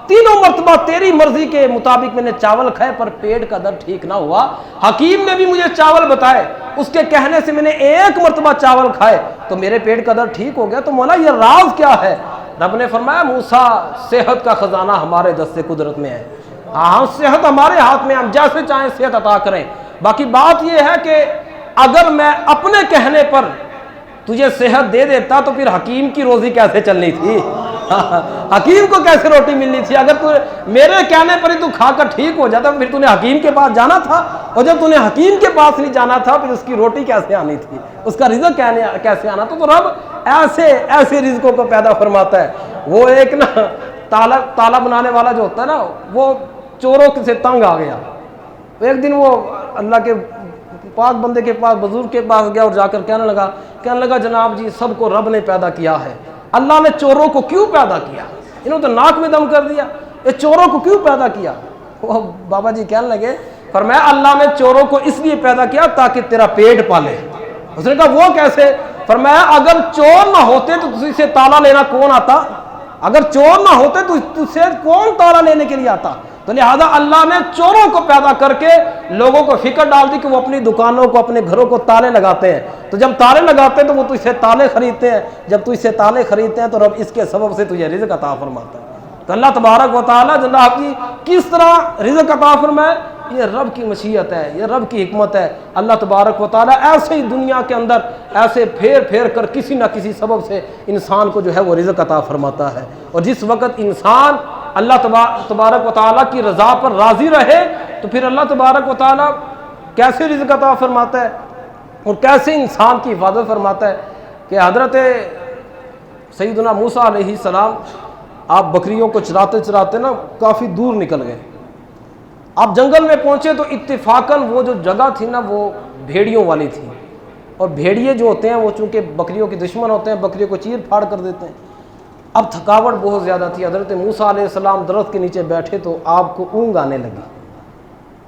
A: تینوں مرتبہ تیری مرضی کے مطابق میں نے چاول کھائے پر پیٹ کا درد ٹھیک نہ ہوا۔ حکیم نے بھی مجھے چاول بتائے، اس کے کہنے سے میں نے ایک مرتبہ چاول کھائے تو میرے پیٹ کا درد ٹھیک ہو گیا۔ تو مولا یہ راز کیا ہے؟ رب نے فرمایا موسیٰ صحت کا خزانہ ہمارے دست قدرت میں ہے، ہاں صحت ہمارے ہاتھ میں، ہم جیسے چاہیں صحت عطا کریں۔ باقی بات یہ ہے کہ اگر میں اپنے کہنے پر تجھے صحت دے دیتا تو پھر حکیم کی روزی کیسے چلنی تھی؟ حکیم کو کیسے روٹی ملنی تھی؟ اگر تو میرے کہنے پر ہی تو کھا کر ٹھیک ہو جاتا پھر تو نے حکیم کے پاس جانا تھا، اور جب تو نے حکیم کے پاس نہیں جانا تھا پھر اس کی روٹی کیسے آنی تھی، اس کا رزق کیسے آنا تھا؟ تو رب ایسے رزقوں کو پیدا فرماتا ہے۔ وہ ایک نا تالا بنانے والا جو ہوتا ہے نا، وہ چوروں سے تنگ آ گیا، ایک دن وہ اللہ کے پاک بندے کے پاس بزرگ کے پاس گیا اور جا کر کہنے لگا جناب جی سب کو رب نے پیدا کیا ہے، اللہ نے چوروں کو کیوں پیدا کیا؟ انہوں تو ناک میں دم کر دیا، یہ چوروں کو کیوں پیدا کیا؟ وہ بابا جی کہنے لگے، فرمایا اللہ نے چوروں کو اس لیے پیدا کیا تاکہ تیرا پیٹ پالے۔ اس نے کہا وہ کیسے؟ فرمایا اگر چور نہ ہوتے تو تجھ سے تالا لینا کون آتا؟ اگر چور نہ ہوتے تو تجھ سے کون تالا لینے کے لیے آتا؟ تو لہذا اللہ نے چوروں کو پیدا کر کے لوگوں کو فکر ڈال دی کہ وہ اپنی دکانوں کو اپنے گھروں کو تالے لگاتے ہیں، تو جب تالے لگاتے ہیں تو وہ تجھ سے تالے خریدتے ہیں، جب تجھ سے تالے خریدتے ہیں تو رب اس کے سبب سے تجھے رزق عطا فرماتا ہے۔ تو اللہ تبارک و تعالیٰ جناب کی کس طرح رزق عطا فرمائے، یہ رب کی مشیت ہے، یہ رب کی حکمت ہے۔ اللہ تبارک و تعالیٰ ایسے ہی دنیا کے اندر ایسے پھیر کر کسی نہ کسی سبب سے انسان کو جو ہے وہ رزق عطا فرماتا ہے، اور جس وقت انسان اللہ تبارک و تعالیٰ کی رضا پر راضی رہے تو پھر اللہ تبارک و تعالیٰ کیسے رزق عطا فرماتا ہے اور کیسے انسان کی حفاظت فرماتا ہے کہ حضرت سیدنا موسیٰ علیہ السلام آپ بکریوں کو چراتے نا کافی دور نکل گئے، آپ جنگل میں پہنچے تو اتفاقاً وہ جو جگہ تھی نا وہ بھیڑیوں والی تھی، اور بھیڑیے جو ہوتے ہیں وہ چونکہ بکریوں کے دشمن ہوتے ہیں، بکریوں کو چیر پھاڑ کر دیتے ہیں۔ اب تھکاوٹ بہت زیادہ تھی، حضرت موسیٰ علیہ السلام درخت کے نیچے بیٹھے تو آپ کو اونگ آنے لگی۔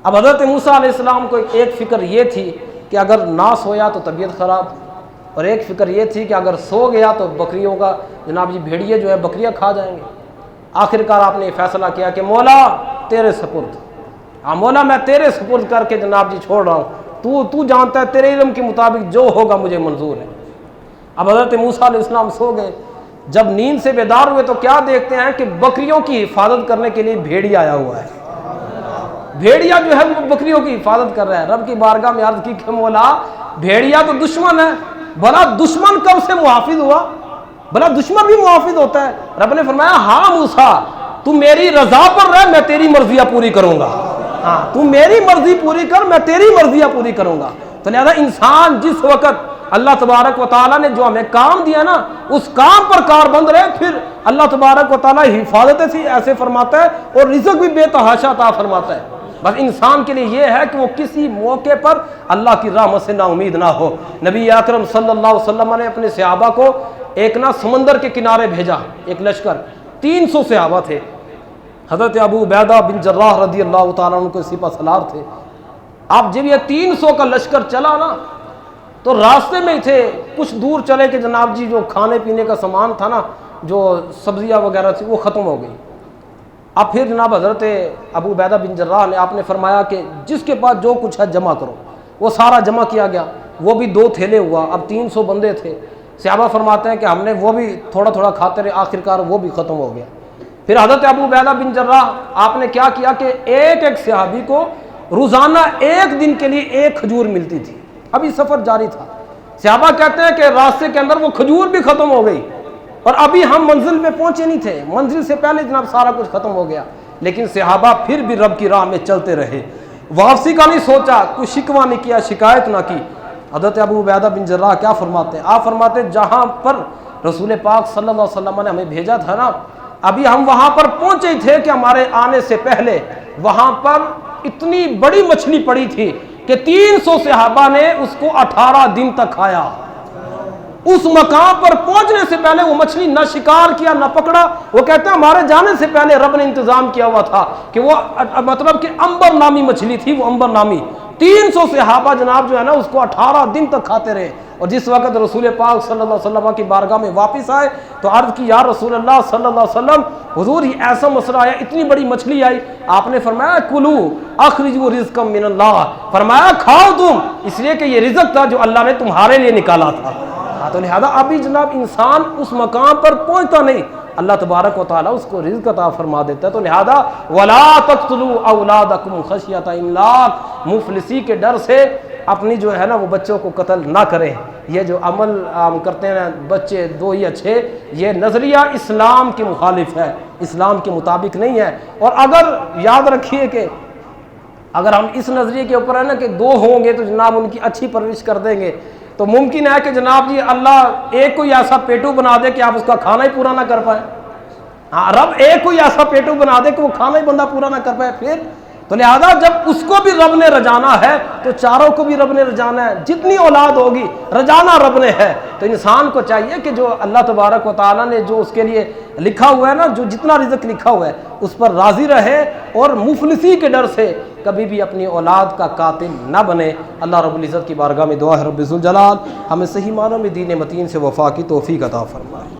A: اب حضرت موسیٰ علیہ السلام کو ایک فکر یہ تھی کہ اگر نہ سویا تو طبیعت خراب، اور ایک فکر یہ تھی کہ اگر سو گیا تو بکریوں کا جناب جی بھیڑیے جو ہے بکریاں کھا جائیں گے۔ آخرکار آپ نے یہ فیصلہ کیا کہ مولا تیرے سپرد، مولا میں تیرے سپرد کر کے جناب جی چھوڑ رہا ہوں، تو جانتا ہے، تیرے علم کے مطابق جو ہوگا مجھے منظور ہے۔ اب حضرت موسیٰ علیہ السلام سو گئے، جب نیند سے بیدار ہوئے تو کیا دیکھتے ہیں کہ بکریوں کی حفاظت کرنے کے لیے بھیڑیا آیا ہوا ہے، بھیڑیا جو ہے وہ بکریوں کی حفاظت کر رہا ہے۔ رب کی بارگاہ میں عرض کی کہ مولا بھیڑیا تو دشمن ہے، بلا دشمن کب سے محافظ ہوا؟ بلا دشمن بھی محافظ ہوتا ہے۔ رب نے فرمایا ہاں موسیٰ تو میری رضا پر رہ، میں تیری مرضیاں پوری کروں گا۔ ہاں تو میری مرضی پوری کر، میں تیری مرضیاں پوری کروں گا۔ تو لہذا انسان جس وقت اللہ تبارک و تعالیٰ نے جو ہمیں کام دیا نا، اس کام پر کاربند رہے، پھر اللہ تبارک و تعالیٰ حفاظت سے ایسے فرماتا ہے اور رزق بھی بے تحاشا عطا فرماتا ہے۔ بس انسان کے لیے یہ ہے کہ وہ کسی موقع پر اللہ کی رحمت سے نا امید نہ ہو۔ نبی اکرم صلی اللہ علیہ وسلم نے اپنے صحابہ کو ایک سمندر کے کنارے بھیجا، ایک لشکر 300 صحابہ تھے۔ حضرت ابو عبیدہ بن جراح رضی اللہ تعالیٰ عنہ کے سپہ سالار تھے۔ اب جب یہ 300 کا لشکر چلا نا تو راستے میں ہی تھے، کچھ دور چلے کہ جناب جی جو کھانے پینے کا سامان تھا نا، جو سبزیاں وغیرہ تھی وہ ختم ہو گئی۔ اب پھر جناب حضرت ابو عبیدہ بن جراح نے آپ نے فرمایا کہ جس کے پاس جو کچھ ہے جمع کرو۔ وہ سارا جمع کیا گیا، وہ بھی 2 تھیلے ہوا۔ اب 300 بندے تھے۔ صحابہ فرماتے ہیں کہ ہم نے وہ بھی تھوڑا تھوڑا کھاتے رہے، آخرکار وہ بھی ختم ہو گیا۔ پھر حضرت ابو عبیدہ بن جراح آپ نے کیا کیا کہ ایک ایک صحابی کو روزانہ 1 دن کے لیے 1 کھجور ملتی تھی۔ ابھی سفر جاری تھا۔ صحابہ کہتے ہیں کہ راستے کے اندر وہ کھجور بھی ختم ہو گئی اور ابھی ہم منزل میں پہنچے نہیں تھے، منزل سے پہلے جناب سارا کچھ ختم ہو گیا۔ لیکن صحابہ پھر بھی رب کی راہ میں چلتے رہے، واپسی کا نہیں سوچا، کوئی شکوہ نہیں کیا، شکایت نہ کی۔ حضرت ابو عبیدہ بن جراح کیا فرماتے ہیں؟ آپ فرماتے ہیں جہاں پر رسول پاک صلی اللہ علیہ وسلم نے ہمیں بھیجا تھا نا، ابھی ہم وہاں پر پہنچے ہی تھے کہ ہمارے آنے سے پہلے وہاں پر اتنی بڑی مچھلی پڑی تھی کہ 300 صحابہ نے اس کو 18 دن تک کھایا۔ اس مقام پر پہنچنے سے پہلے وہ مچھلی نہ شکار کیا نہ پکڑا۔ وہ کہتے ہیں ہمارے جانے سے پہلے رب نے انتظام کیا ہوا تھا کہ وہ مطلب کہ عنبر نامی مچھلی تھی، وہ عنبر نامی 300 صحابہ جناب جو ہے نا اس کو 18 دن تک کھاتے رہے۔ اور جس وقت رسول پاک صلی اللہ علیہ وسلم کی بارگاہ میں واپس آئے تو عرض کی یا رسول اللہ صلی اللہ علیہ وسلم، حضور یہ ایسا مسئلہ آیا، اتنی بڑی مچھلی آئی۔ آپ نے فرمایا کلو اخرجوا رزقا من اللہ، فرمایا کھاؤ تم، اس لیے کہ یہ رزق تھا جو اللہ نے تمہارے لیے نکالا تھا۔ تو لہذا ابھی جناب انسان اس مقام پر پہنچتا نہیں، اللہ تبارک و تعالیٰ اس کو رزق عطا فرما دیتا ہے۔ تو لہذا ولا تقتلوا اولادکم خشیۃ املاق، مفلسی کے ڈر سے اپنی جو ہے نا وہ بچوں کو قتل نہ کریں۔ یہ جو عمل کرتے ہیں بچے 2 یا 6، یہ نظریہ اسلام کے مخالف ہے، اسلام کے مطابق نہیں ہے۔ اور اگر یاد رکھیے کہ اگر ہم اس نظریے کے اوپر ہے نا کہ 2 ہوں گے تو جناب ان کی اچھی پرورش کر دیں گے، تو ممکن ہے کہ جناب جی اللہ ایک کوئی ایسا پیٹو بنا دے کہ آپ اس کا کھانا ہی پورا نہ کر پائیں۔ ہاں رب ایک کوئی ایسا پیٹو بنا دے کہ وہ کھانا ہی بندہ پورا نہ کر پائے پھر۔ تو لہذا جب اس کو بھی رب نے رجانا ہے تو چاروں کو بھی رب نے رجانا ہے، جتنی اولاد ہوگی رجانا رب نے ہے۔ تو انسان کو چاہیے کہ جو اللہ تبارک و تعالیٰ نے جو اس کے لیے لکھا ہوا ہے نا، جو جتنا رزق لکھا ہوا ہے اس پر راضی رہے اور مفلسی کے ڈر سے کبھی بھی اپنی اولاد کا قاتل نہ بنے۔ اللہ رب العزت کی بارگاہ میں دعا ہے رب ذوالجلال ہمیں صحیح معنوں میں دین متین سے وفا کی توفیق عطا فرمائے۔